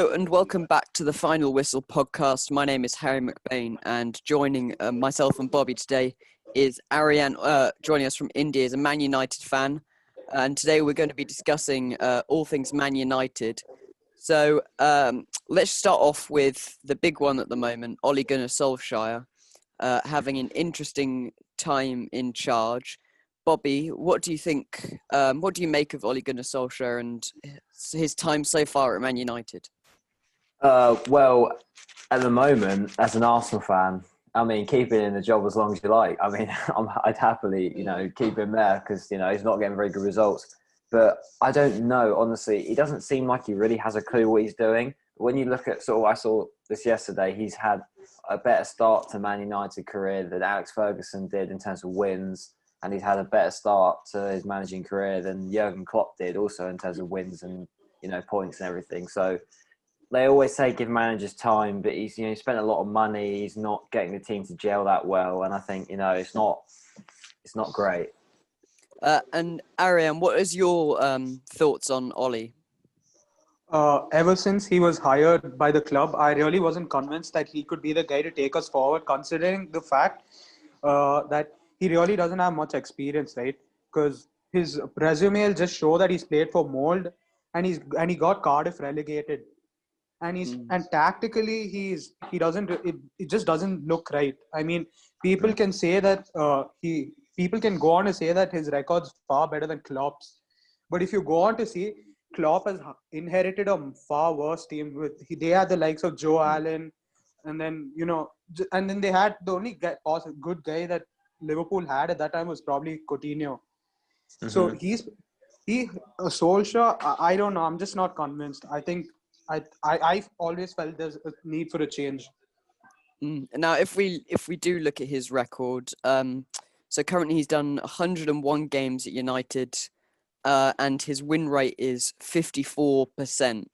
Hello and welcome back to the Final Whistle podcast. My name is Harry McBain, and joining myself and Bobby today is Ariane, joining us from India, is a Man United fan. And today we're going to be discussing all things Man United. So let's start off with the big one at the moment, Ole Gunnar Solskjaer, having an interesting time in charge. Bobby, what do you think? What do you make of Ole Gunnar Solskjaer and his time so far at Man United? Well, at the moment, as an Arsenal fan, I mean, keep him in the job as long as you like. I mean, I'd happily, keep him there because, he's not getting very good results. But I don't know, honestly. He doesn't seem like he really has a clue what he's doing. When you look at I saw this yesterday, he's had a better start to Man United career than Alex Ferguson did in terms of wins. And he's had a better start to his managing career than Jurgen Klopp did also in terms of wins and, points and everything. So they always say give managers time, but he's, spent a lot of money. He's not getting the team to gel that well. And I think, it's not great. And Ariane, what is your thoughts on Ollie? Ever since he was hired by the club, I really wasn't convinced that he could be the guy to take us forward, considering the fact that he really doesn't have much experience, right? Because his resume will just show that he's played for Mold and he got Cardiff relegated. And tactically it just doesn't look right. I mean, people can say that people can go on to say that his record's far better than Klopp's, but if you go on to see, Klopp has inherited a far worse team. They had the likes of Joe Allen, and then they had the only good guy that Liverpool had at that time was probably Coutinho. Mm-hmm. So Solskjaer, I don't know. I'm just not convinced. I think I've always felt there's a need for a change. Now, if we do look at his record, so currently he's done 101 games at United, and his win rate is 54%.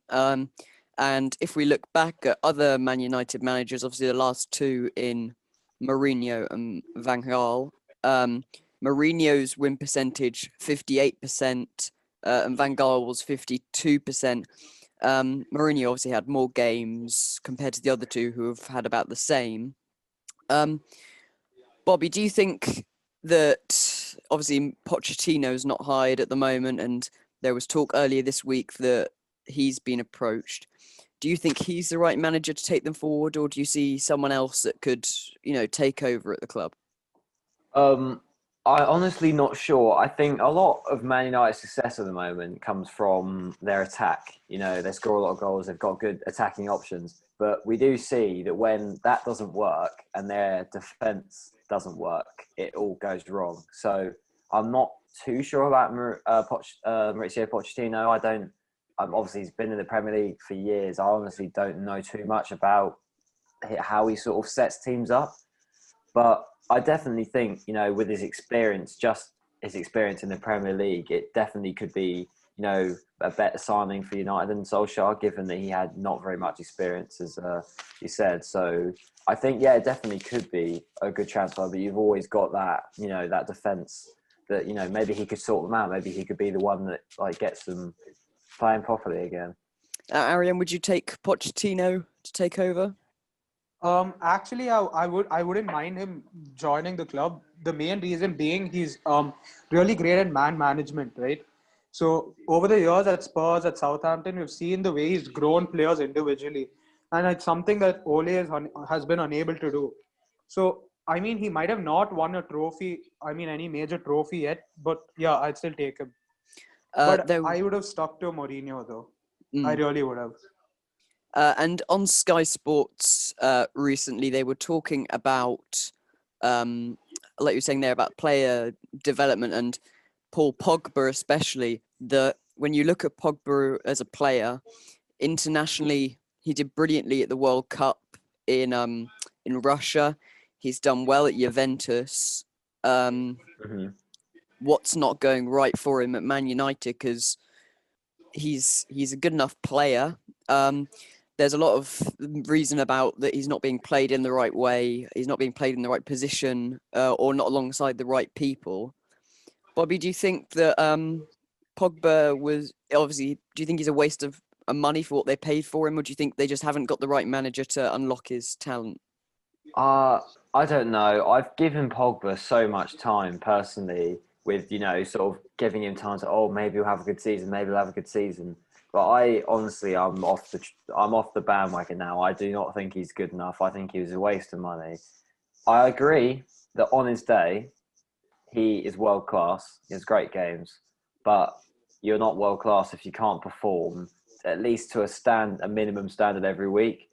And if we look back at other Man United managers, obviously the last two in Mourinho and Van Gaal, Mourinho's win percentage 58%, and Van Gaal was 52%. Mourinho obviously had more games compared to the other two who have had about the same. Bobby, do you think that obviously Pochettino's not hired at the moment, and there was talk earlier this week that he's been approached? Do you think he's the right manager to take them forward, or do you see someone else that could, take over at the club? I honestly not sure. I think a lot of Man United's success at the moment comes from their attack. They score a lot of goals. They've got good attacking options. But we do see that when that doesn't work and their defence doesn't work, it all goes wrong. So I'm not too sure about Mauricio Pochettino. Obviously, he's been in the Premier League for years. I honestly don't know too much about how he sort of sets teams up. But I definitely think, with his experience, just his experience in the Premier League, it definitely could be, a better signing for United than Solskjaer, given that he had not very much experience, as you said. So I think, it definitely could be a good transfer, but you've always got that, that defence that, maybe he could sort them out. Maybe he could be the one that gets them playing properly again. Ariane, would you take Pochettino to take over? Actually, I wouldn't mind him joining the club. The main reason being he's really great at man management, right? So over the years at Spurs, at Southampton, we've seen the way he's grown players individually, and it's something that Ole has been unable to do. So I mean, he might have not won a trophy. I mean, any major trophy yet, but yeah, I'd still take him. But I would have stuck to Mourinho though. I really would have. And on Sky Sports recently, they were talking about, like you were saying there, about player development and Paul Pogba especially, that when you look at Pogba as a player, internationally, he did brilliantly at the World Cup in Russia. He's done well at Juventus. What's not going right for him at Man United? Because he's a good enough player. There's a lot of reason about that he's not being played in the right way. He's not being played in the right position, or not alongside the right people. Bobby, do you think that Pogba was obviously? Do you think he's a waste of money for what they paid for him, or do you think they just haven't got the right manager to unlock his talent? I don't know. I've given Pogba so much time personally with, sort of giving him time to, maybe he'll have a good season, maybe he'll have a good season. But I honestly, I'm off the bandwagon now. I do not think he's good enough. I think he was a waste of money. I agree that on his day, he is world class. He has great games, but you're not world class if you can't perform at least to a minimum standard every week.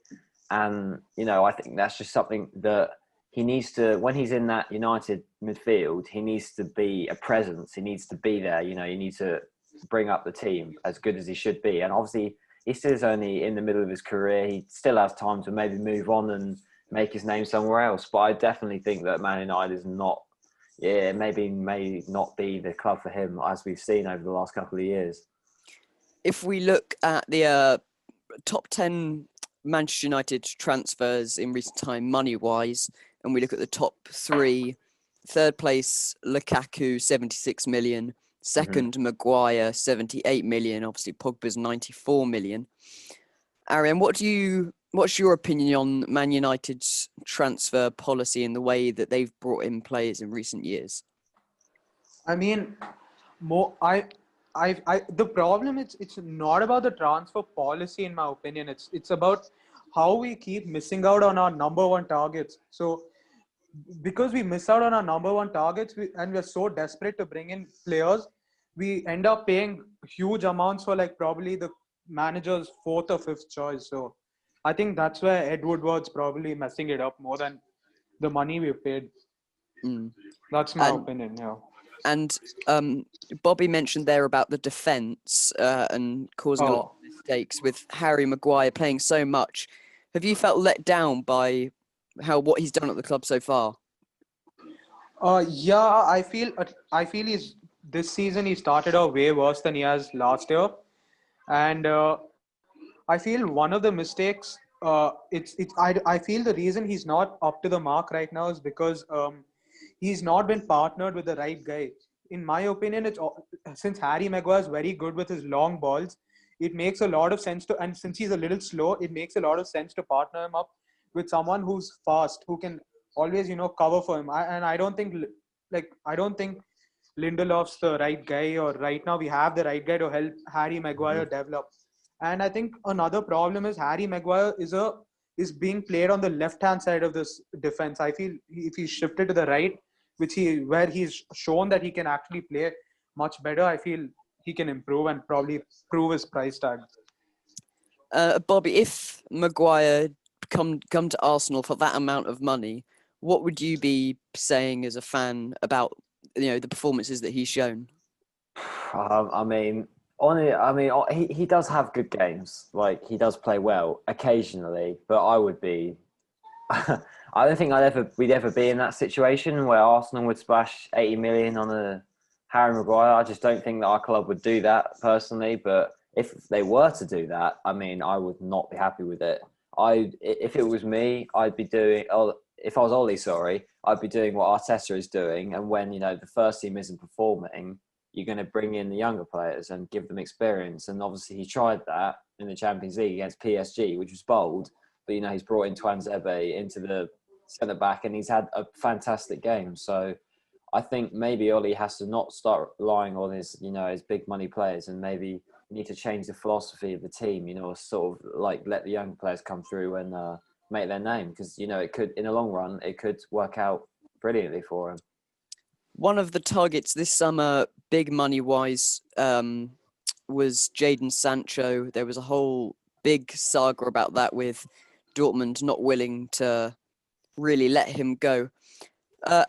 And I think that's just something that he needs to. When he's in that United midfield, he needs to be a presence. He needs to be there. You need to bring up the team as good as he should be. And obviously, he still is only in the middle of his career. He still has time to maybe move on and make his name somewhere else. But I definitely think that Man United is not. Yeah, may not be the club for him, as we've seen over the last couple of years. If we look at the top 10 Manchester United transfers in recent time, money-wise, and we look at the top 3, third place, Lukaku, 76 million. Second, Maguire, 78 million. Obviously, Pogba's 94 million. Arian, what's your opinion on Man United's transfer policy and the way that they've brought in players in recent years? I mean, the problem is it's not about the transfer policy, in my opinion. It's about how we keep missing out on our number one targets. So because we miss out on our number one targets, and we're so desperate to bring in players, we end up paying huge amounts for like probably the manager's 4th or 5th choice. So I think that's where Ed Woodward's probably messing it up more than the money we paid. That's my opinion. Yeah. And Bobby mentioned there about the defence and causing a lot of mistakes with Harry Maguire playing so much. Have you felt let down by what he's done at the club so far? Yeah, I feel this season he started out way worse than he has last year, and I feel one of the mistakes. I feel the reason he's not up to the mark right now is because he's not been partnered with the right guy. In my opinion, since Harry Maguire is very good with his long balls, it makes a lot of sense and since he's a little slow, it makes a lot of sense to partner him up with someone who's fast, who can always, cover for him. I don't think Lindelof's the right guy, or right now we have the right guy to help Harry Maguire develop. And I think another problem is Harry Maguire is being played on the left-hand side of this defense. I feel if he shifted to the right, where he's shown that he can actually play much better, I feel he can improve and probably prove his price tag. Bobby, if Maguire come to Arsenal for that amount of money, what would you be saying as a fan about the performances that he's shown? He does have good games. Like, he does play well occasionally, but I would be. I don't think we'd ever be in that situation where Arsenal would splash 80 million on a Harry Maguire. I just don't think that our club would do that personally. But if they were to do that, I would not be happy with it. If it was me, I'd be doing. If I was Ollie, I'd be doing what Arteta is doing. And when the first team isn't performing, you're going to bring in the younger players and give them experience. And obviously, he tried that in the Champions League against PSG, which was bold. But he's brought in Tuanzebe into the centre back, and he's had a fantastic game. So I think maybe Ollie has to not start relying on his big money players, and maybe need to change the philosophy of the team. Sort of like let the young players come through and make their name, because it could, in the long run, it could work out brilliantly for him. One of the targets this summer, big money wise, was Jadon Sancho. There was a whole big saga about that with Dortmund not willing to really let him go.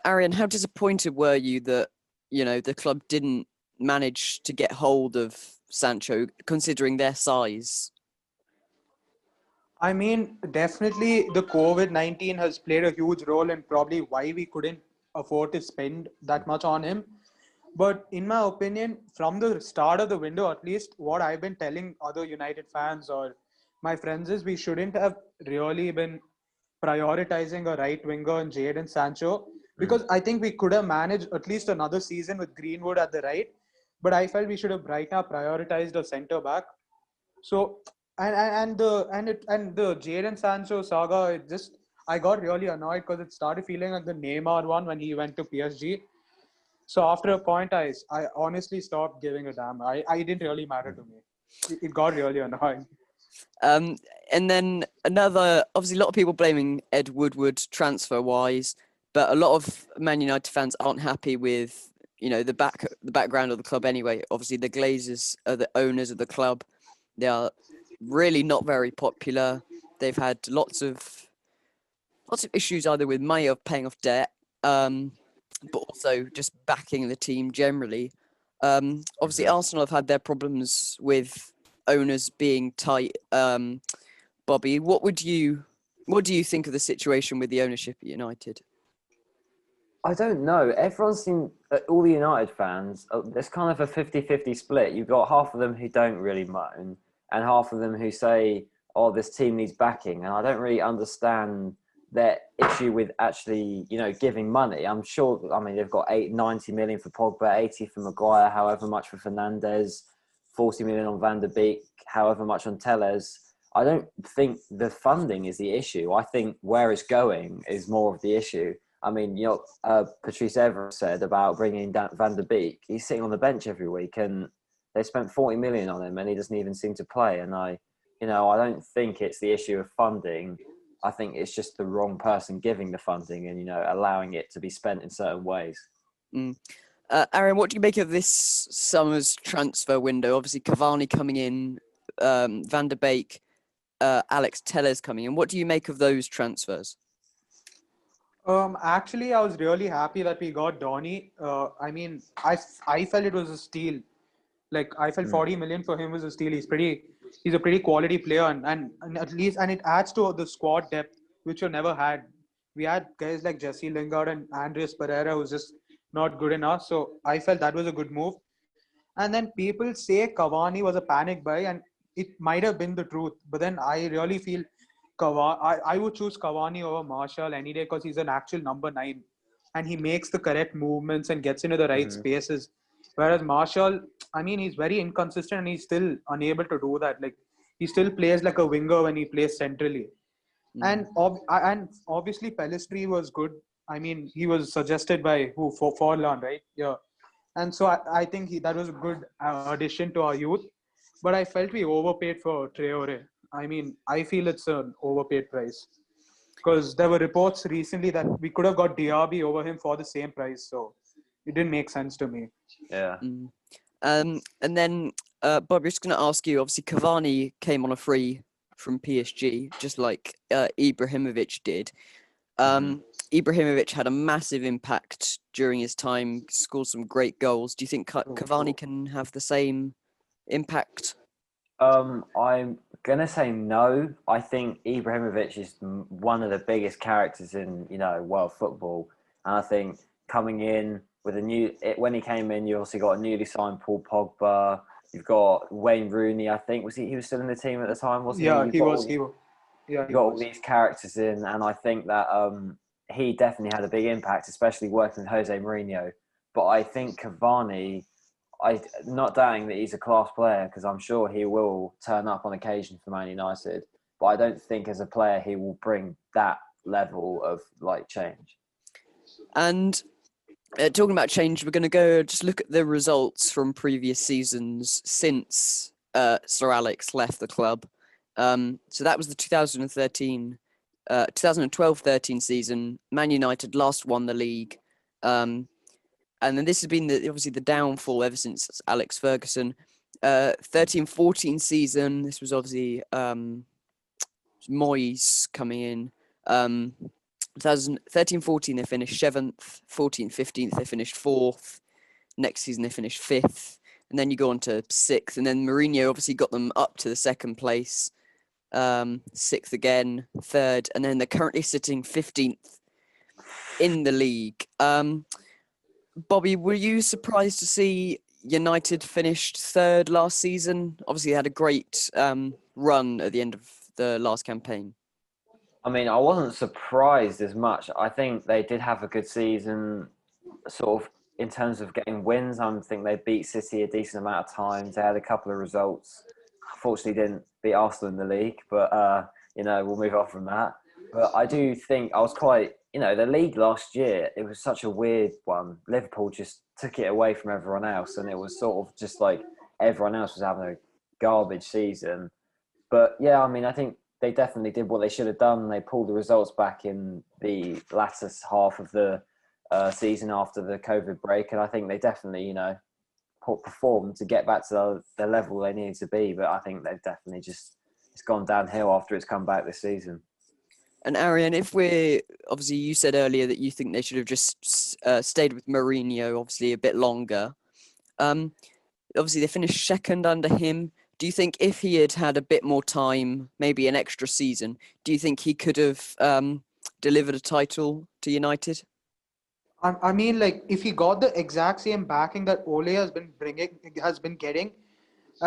Arian, how disappointed were you that the club didn't manage to get hold of Sancho, considering their size? Definitely the COVID-19 has played a huge role in probably why we couldn't afford to spend that much on him. But in my opinion, from the start of the window, at least what I've been telling other United fans or my friends is we shouldn't have really been prioritizing a right winger in Jadon Sancho, because I think we could have managed at least another season with Greenwood at the right. But I felt we should have right now prioritized a centre back. So And the Jadon Sancho saga, I got really annoyed because it started feeling like the Neymar one when he went to PSG. So after a point, I honestly stopped giving a damn. I didn't really matter to me. It got really annoying. And then obviously, a lot of people blaming Ed Woodward transfer wise, but a lot of Man United fans aren't happy with the background of the club anyway. Obviously, the Glazers are the owners of the club. They are really not very popular. They've had lots of issues either with money or paying off debt, but also just backing the team generally. Obviously, Arsenal have had their problems with owners being tight. Bobby, what do you think of the situation with the ownership at United? I don't know. Everyone seems, all the United fans, there's kind of a 50-50 split. You've got half of them who don't really moan and half of them who say, oh, this team needs backing. And I don't really understand their issue with actually, giving money. I'm sure, they've got 90 million for Pogba, 80 for Maguire, however much for Fernandes, 40 million on Van der Beek, however much on Telles. I don't think the funding is the issue. I think where it's going is more of the issue. Patrice Evra said about bringing Van der Beek. He's sitting on the bench every week, and they spent 40 million on him, and he doesn't even seem to play. And I don't think it's the issue of funding. I think it's just the wrong person giving the funding and allowing it to be spent in certain ways. Aaron, what do you make of this summer's transfer window? Obviously, Cavani coming in, Van der Beek, Alex Telles coming in. What do you make of those transfers? Actually, I was really happy that we got Donny. I felt it was a steal. Like I felt 40 million for him was a steal. He's a pretty quality player, and at least it adds to the squad depth which we never had. We had guys like Jesse Lingard and Andreas Pereira who's just not good enough. So I felt that was a good move. And then people say Cavani was a panic buy, and it might have been the truth. But then I really feel I would choose Cavani over Martial any day because he's an actual number 9 and he makes the correct movements and gets into the right spaces. Whereas Martial, he's very inconsistent and he's still unable to do that. Like he still plays like a winger when he plays centrally. And obviously Pellistri was good. He was suggested by Forlan, right? Yeah. And so I think that was a good addition to our youth. But I felt we overpaid for Traore. I feel it's an overpaid price. Because there were reports recently that we could have got Diaby over him for the same price. So it didn't make sense to me. Yeah. And then, Bob, I'm just going to ask you, obviously Cavani came on a free from PSG, just like Ibrahimovic did. Ibrahimovic had a massive impact during his time, scored some great goals. Do you think Cavani can have the same impact? I'm gonna say no. I think Ibrahimovic is one of the biggest characters in world football, and I think coming in with when he came in, you also got a newly signed Paul Pogba. You've got Wayne Rooney. I think he was still in the team at the time, wasn't he? Yeah, he was. You got all these characters in, and I think that he definitely had a big impact, especially working with Jose Mourinho. But I think Cavani, I'm not doubting that he's a class player because I'm sure he will turn up on occasion for Man United. But I don't think as a player he will bring that level of change. And talking about change, we're going to go just look at the results from previous seasons since Sir Alex left the club. So that was the 2012-13 season. Man United last won the league. And then this has been obviously the downfall ever since Alex Ferguson. 13-14 season, this was obviously Moyes coming in. 2013-14 they finished 7th, 14-15 they finished 4th. Next season they finished 5th. And then you go on to 6th. And then Mourinho obviously got them up to the 2nd place. 6th again, 3rd, and then they're currently sitting 15th in the league. Bobby, were you surprised to see United finished 3rd last season? Obviously, they had a great run at the end of the last campaign. I wasn't surprised as much. I think they did have a good season, sort of in terms of getting wins. I think they beat City a decent amount of times. They had a couple of results. unfortunately didn't beat Arsenal in the league, but we'll move on from that. But I do think I was quite, the league last year, it was such a weird one. Liverpool just took it away from everyone else, and it was sort of just like everyone else was having a garbage season. But yeah, I mean, I think they definitely did what they should have done. They pulled the results back in the latter half of the season after the COVID break, and I think they definitely, performed to get back to the level they needed to be. But I think they've definitely it's gone downhill after it's come back this season. And Arian, obviously you said earlier that you think they should have just stayed with Mourinho, obviously a bit longer. Obviously they finished second under him. Do you think if he had had a bit more time, maybe an extra season, do you think he could have delivered a title to United? I mean, like, if he got the exact same backing that Ole has been getting,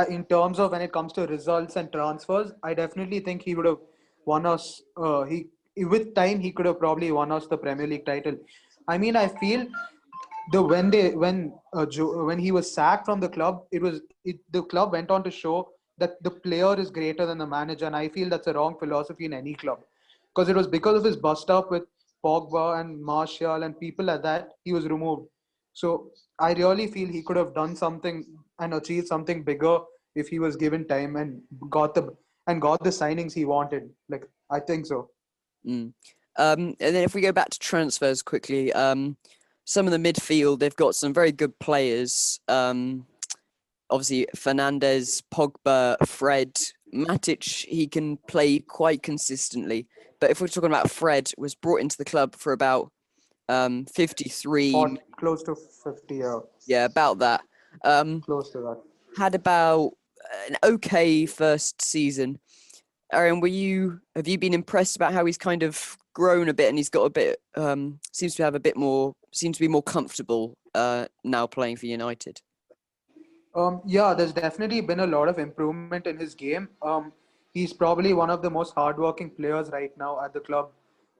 in terms of when it comes to results and transfers, I definitely think he would have won us. With time, he could have probably won us the Premier League title. I mean, I feel when he was sacked from the club, the club went on to show that the player is greater than the manager, and I feel that's a wrong philosophy in any club, because it was because of his bust up with Pogba and Martial and people like that he was removed. So I really feel he could have done something and achieved something bigger if he was given time and got the signings he wanted. Like, I think so. Mm. And then if we go back to transfers quickly, some of the midfield, they've got some very good players. Obviously, Fernandes, Pogba, Fred, Matic, he can play quite consistently. But if we're talking about Fred, was brought into the club for about 53. Close to 50, yeah. Yeah, about that. Close to that. Had about an okay first season. Aaron, have you been impressed about how he's kind of grown a bit and he's got a bit, seems to be more comfortable now playing for United? Yeah, there's definitely been a lot of improvement in his game. He's probably one of the most hardworking players right now at the club.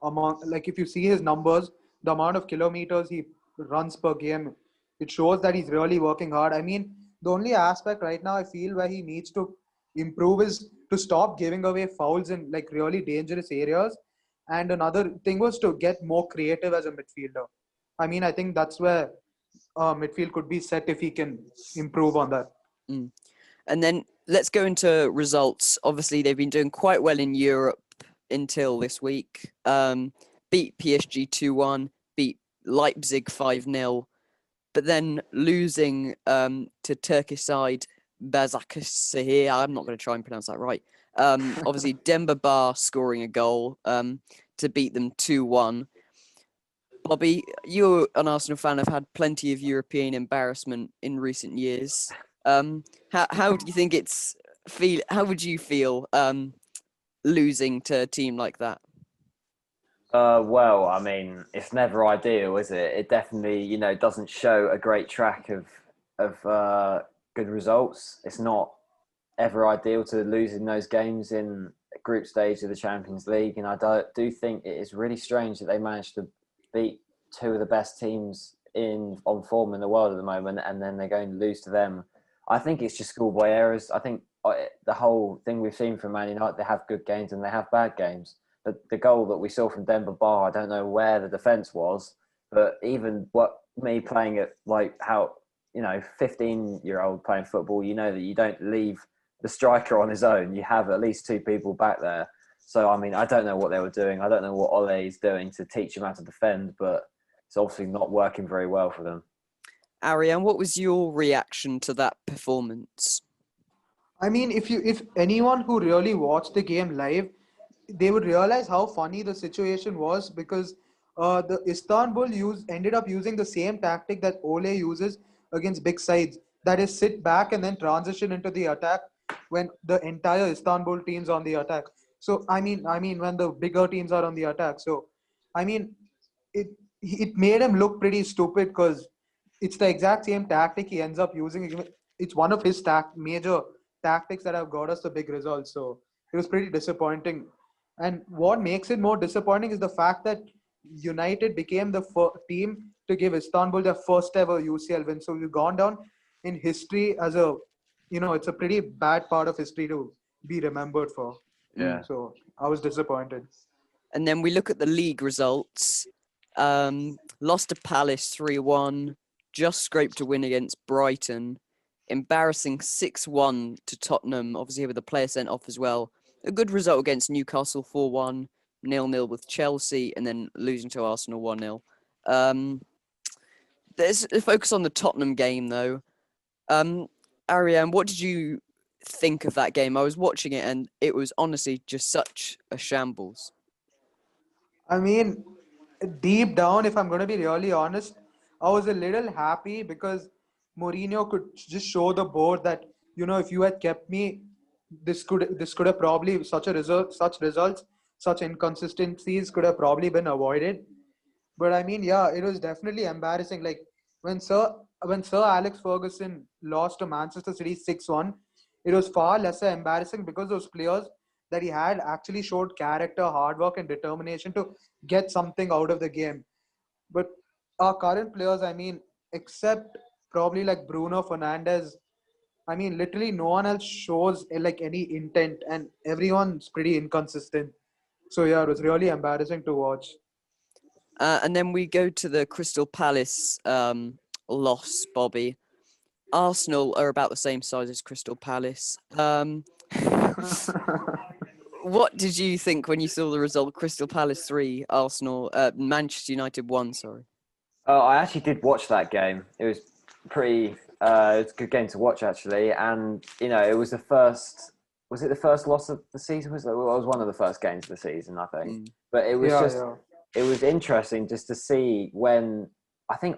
If you see his numbers, the amount of kilometers he runs per game, it shows that he's really working hard. I mean, the only aspect right now I feel where he needs to improve is to stop giving away fouls in like really dangerous areas. And another thing was to get more creative as a midfielder. I mean, I think that's where midfield could be set if he can improve on that. Mm. And then let's go into results. Obviously, they've been doing quite well in Europe until this week. Beat PSG 2-1, beat Leipzig 5-0, but then losing to Turkish side Basaksehir. I'm not going to try and pronounce that right. Obviously, Demba Ba scoring a goal to beat them 2-1. Bobby, you, an Arsenal fan, have had plenty of European embarrassment in recent years. How do you think how would you feel losing to a team like that? Well, I mean, it's never ideal, is it? It definitely, doesn't show a great track of good results. It's not ever ideal to lose in those games in group stage of the Champions League, and I do think it is really strange that they managed to beat two of the best teams on form in the world at the moment, and then they're going to lose to them. I think it's just schoolboy errors. I think the whole thing we've seen from Man United, they have good games and they have bad games. But the goal that we saw from Demba Ba, I don't know where the defence was, but even me playing it like how 15-year-old playing football, that you don't leave the striker on his own. You have at least two people back there. So, I mean, I don't know what they were doing. I don't know what Ole is doing to teach them how to defend, but it's obviously not working very well for them. Ariane, what was your reaction to that performance? I mean, if anyone who really watched the game live, they would realize how funny the situation was, because the Istanbul ended up using the same tactic that Ole uses against big sides. That is, sit back and then transition into the attack when the entire Istanbul team's on the attack. So I mean when the bigger teams are on the attack. So I mean, it made him look pretty stupid, because it's the exact same tactic he ends up using. It's one of his major tactics that have got us the big results. So it was pretty disappointing. And what makes it more disappointing is the fact that United became the team to give Istanbul their first ever UCL win. So we've gone down in history as a it's a pretty bad part of history to be remembered for. Yeah. So I was disappointed. And then we look at the league results. Lost to Palace 3-1, just scraped a win against Brighton. Embarrassing 6-1 to Tottenham, obviously with the player sent off as well. A good result against Newcastle 4-1, 0-0 with Chelsea, and then losing to Arsenal 1-0. There's a focus on the Tottenham game though. Ariane, what did you think of that game? I was watching it and it was honestly just such a shambles. I mean, deep down, if I'm going to be really honest, I was a little happy because Mourinho could just show the board that if you had kept me, this could have probably such results, such inconsistencies could have probably been avoided. But I mean, yeah, it was definitely embarrassing. Like when Sir Alex Ferguson lost to Manchester City 6-1, it was far lesser embarrassing because those players that he had actually showed character, hard work, and determination to get something out of the game. But our current players, I mean, except probably like Bruno Fernandes, I mean, literally no one else shows like any intent, and everyone's pretty inconsistent. So yeah, it was really embarrassing to watch. And then we go to the Crystal Palace loss, Bobby. Arsenal are about the same size as Crystal Palace. What did you think when you saw the result? Crystal Palace 3, Arsenal, Manchester United 1, sorry. Oh, I actually did watch that game. It was pretty. It's a good game to watch actually, and it was the first. Was it the first loss of the season? It was one of the first games of the season, I think. But it was Yeah. it was interesting just to see when I think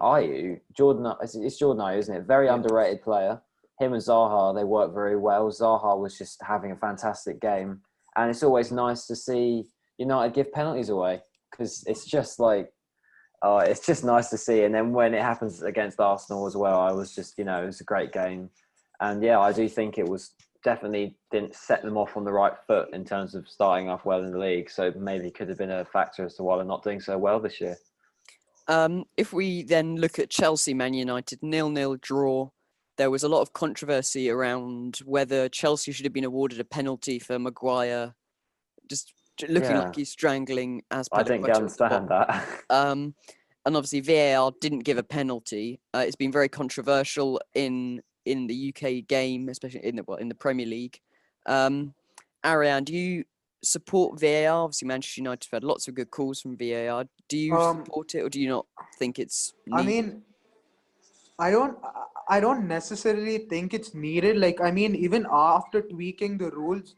Jordan, it's Jordan Ayew, isn't it? Very underrated player. Him and Zaha, they work very well. Zaha was just having a fantastic game, and it's always nice to see United give penalties away because it's just like. Oh, it's just nice to see. And then when it happens against Arsenal as well, I was just, it was a great game. And yeah, I do think it was definitely didn't set them off on the right foot in terms of starting off well in the league. So maybe could have been a factor as to why they're not doing so well this year. If we then look at Chelsea, Man United, 0-0 draw. There was a lot of controversy around whether Chelsea should have been awarded a penalty for Maguire just looking like he's strangling as per I didn't understand that. And obviously VAR didn't give a penalty. It's been very controversial in the UK game, especially in the Premier League. Ariane, do you support VAR? Obviously Manchester United have had lots of good calls from VAR. Do you support it, or do you not think it's needed? I mean, I don't necessarily think it's needed. Like, I mean, even after tweaking the rules,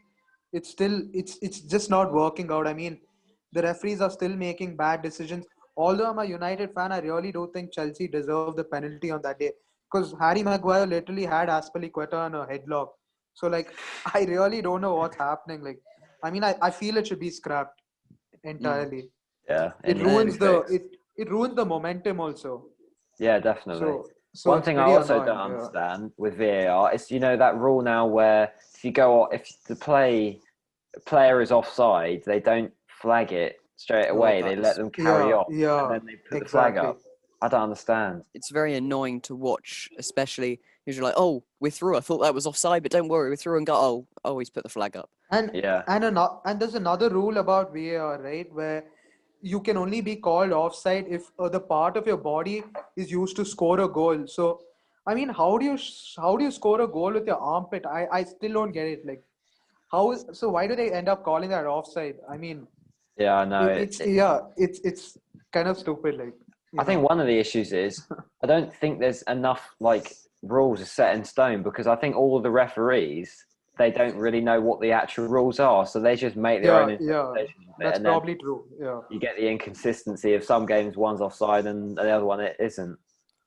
it's just not working out. I mean, the referees are still making bad decisions. Although I'm a United fan, I really do think Chelsea deserved the penalty on that day because Harry Maguire literally had Aspilicueta on a headlock. So like, I really don't know what's happening. Like, I mean, I feel it should be scrapped entirely. Yeah, It ruins it ruins the momentum also. Yeah, definitely. So One it's thing I pretty also annoying, don't understand with VAR is that rule now where if the player is offside, they don't flag it straight away. They let them carry off, and then they put the flag up. I don't understand. It's very annoying to watch, especially because you're like, oh, we're through. I thought that was offside, but don't worry, we're through and go. Oh, he's put the flag up. And there's another rule about VAR, right, where you can only be called offside if the part of your body is used to score a goal. So, I mean, how do you score a goal with your armpit? I still don't get it. Like, so why do they end up calling that offside? I mean, yeah, I know it's kind of stupid. Like, I think one of the issues is I don't think there's enough rules are set in stone because I think all of the referees they don't really know what the actual rules are, so they just make their own interpretation of it. That's probably true. Yeah, you get the inconsistency of some games one's offside and the other one it isn't.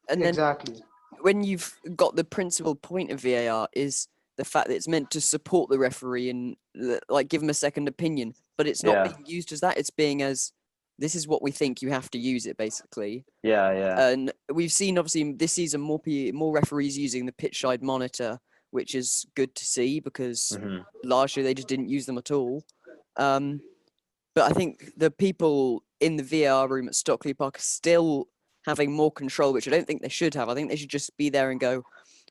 And then exactly when you've got the principal point of VAR is the fact that it's meant to support the referee and give him a second opinion, but it's not being used as that. It's being as this is what we think you have to use it basically. Yeah. And we've seen obviously this season more referees using the pitch side monitor, which is good to see because last year they just didn't use them at all. But I think the people in the VAR room at Stockley Park are still having more control, which I don't think they should have. I think they should just be there and go,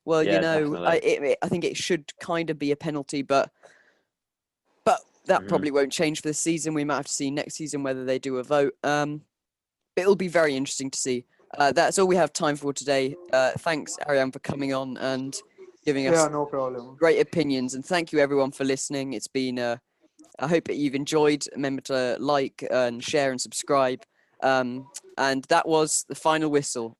Well, Yeah, definitely. I think it should kind of be a penalty, but that probably won't change for this season. We might have to see next season whether they do a vote. It'll be very interesting to see. That's all we have time for today. Thanks, Ariane, for coming on and giving us Yeah, no problem. great opinions, and thank you everyone for listening. It's been I hope that you've enjoyed. Remember to like and share and subscribe. And that was the final whistle.